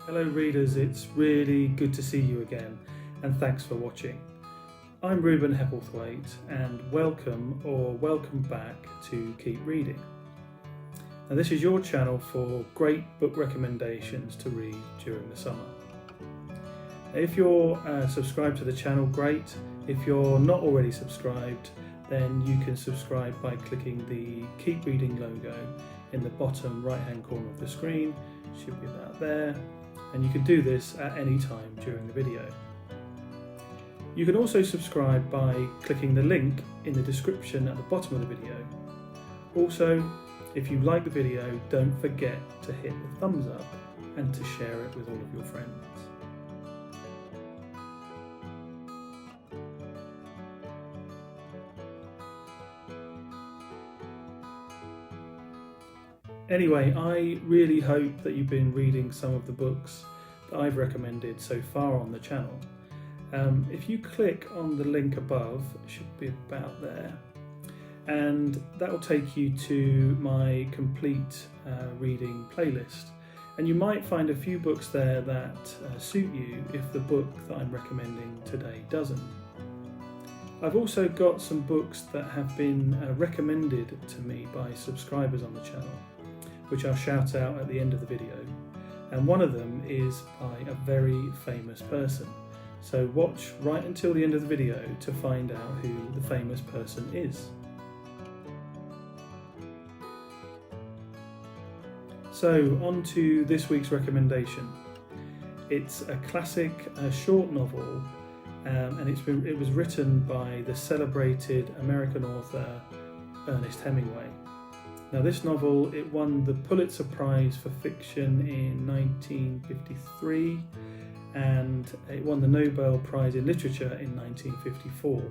Hello readers, it's really good to see you again and thanks for watching. I'm Ruben Hepplethwaite and welcome back to Keep Reading. Now this is your channel for great book recommendations to read during the summer. If you're subscribed to the channel, great. If you're not already subscribed, then you can subscribe by clicking the Keep Reading logo in the bottom right hand corner of the screen. It should be about there. And you can do this at any time during the video. You can also subscribe by clicking the link in the description at the bottom of the video. Also, if you like the video, don't forget to hit the thumbs up and to share it with all of your friends. Anyway, I really hope that you've been reading some of the books that I've recommended so far on the channel. If you click on the link above, it should be about there, and that will take you to my complete reading playlist. And you might find a few books there that suit you if the book that I'm recommending today doesn't. I've also got some books that have been recommended to me by subscribers on the channel, which I'll shout out at the end of the video, and one of them is by a very famous person. So watch right until the end of the video to find out who the famous person is. So on to this week's recommendation. It's a classic short novel, and it was written by the celebrated American author Ernest Hemingway. Now this novel, it won the Pulitzer Prize for Fiction in 1953 and it won the Nobel Prize in Literature in 1954,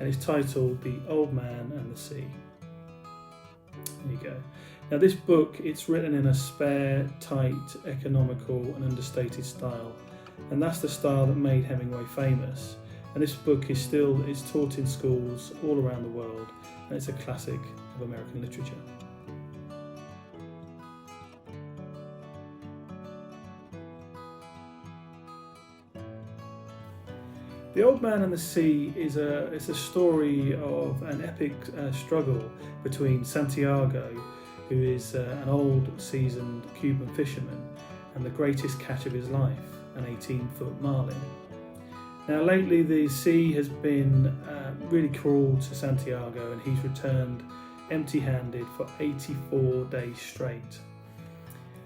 and it's titled The Old Man and the Sea. There you go. Now this book, it's written in a spare, tight, economical and understated style, and that's the style that made Hemingway famous. And this book is taught in schools all around the world, and it's a classic of American literature. The Old Man and the Sea is a story of an epic struggle between Santiago, who is an old seasoned Cuban fisherman, and the greatest catch of his life, an 18-foot marlin. Now lately the sea has been really cruel to Santiago, and he's returned empty-handed for 84 days straight.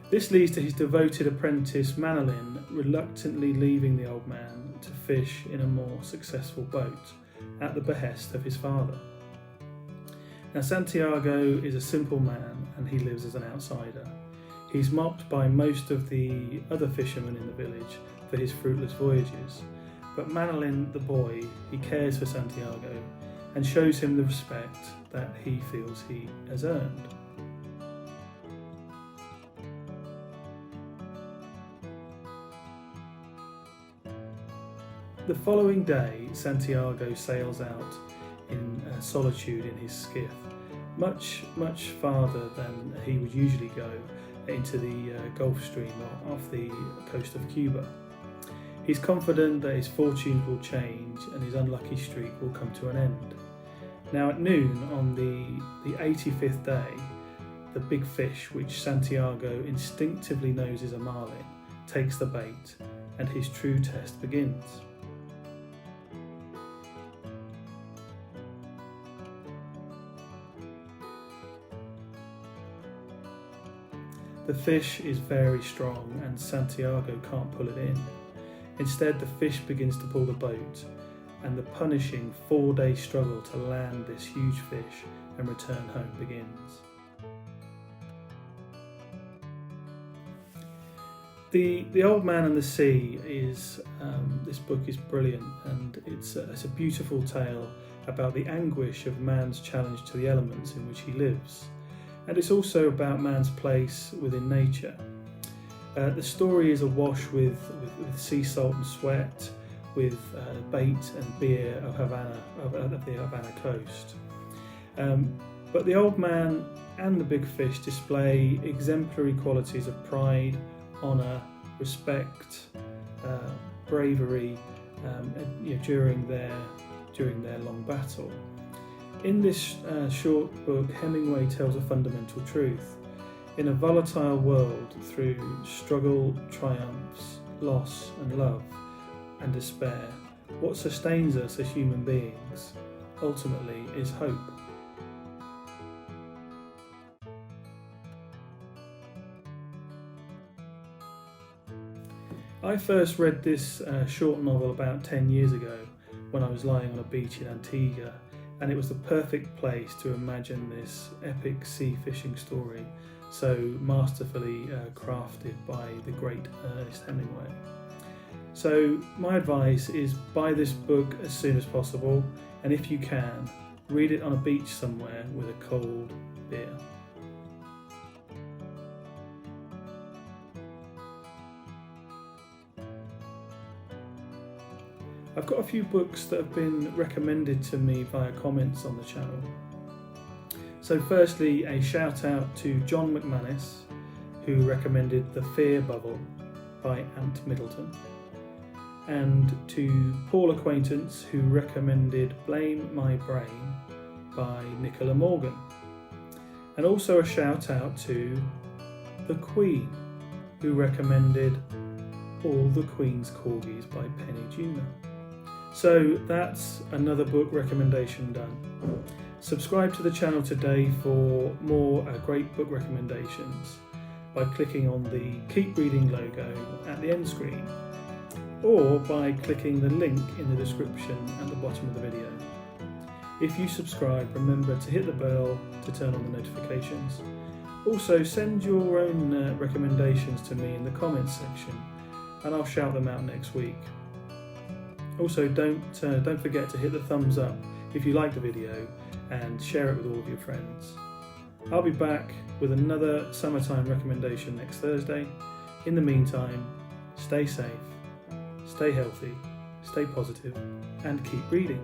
This leads to his devoted apprentice Manolin reluctantly leaving the old man to fish in a more successful boat at the behest of his father. Now Santiago is a simple man and he lives as an outsider. He's mocked by most of the other fishermen in the village for his fruitless voyages, but Manolin, the boy, he cares for Santiago and shows him the respect that he feels he has earned. The following day, Santiago sails out in solitude in his skiff, much farther than he would usually go, into the Gulf Stream off the coast of Cuba. He's confident that his fortunes will change and his unlucky streak will come to an end. Now at noon on the 85th day, the big fish, which Santiago instinctively knows is a marlin, takes the bait and his true test begins. The fish is very strong and Santiago can't pull it in. Instead, the fish begins to pull the boat, and the punishing 4-day struggle to land this huge fish and return home begins. The Old Man and the Sea is, this book is brilliant, and it's a beautiful tale about the anguish of man's challenge to the elements in which he lives. And it's also about man's place within nature. The story is awash with sea salt and sweat, with bait and beer of the Havana coast. But the old man and the big fish display exemplary qualities of pride, honour respect, bravery during their long battle. In this short book, Hemingway tells a fundamental truth. In a volatile world, through struggle, triumphs, loss and love and despair, what sustains us as human beings ultimately is hope. I first read this short novel about 10 years ago when I was lying on a beach in Antigua, and it was the perfect place to imagine this epic sea fishing story so masterfully crafted by the great Ernest Hemingway. So my advice is buy this book as soon as possible, and if you can, read it on a beach somewhere with a cold beer. I've got a few books that have been recommended to me via comments on the channel. So firstly, a shout out to John McManus, who recommended The Fear Bubble by Ant Middleton, and to Paul Acquaintance, who recommended Blame My Brain by Nicola Morgan. And also a shout out to The Queen, who recommended All the Queen's Corgis by Penny Juna. So that's another book recommendation done. Subscribe to the channel today for more great book recommendations by clicking on the Keep Reading logo at the end screen, or by clicking the link in the description at the bottom of the video. If you subscribe, remember to hit the bell to turn on the notifications. Also, send your own recommendations to me in the comments section, and I'll shout them out next week. Also, don't forget to hit the thumbs up if you like the video and share it with all of your friends. I'll be back with another summertime recommendation next Thursday. In the meantime, stay safe, stay healthy, stay positive, and keep reading.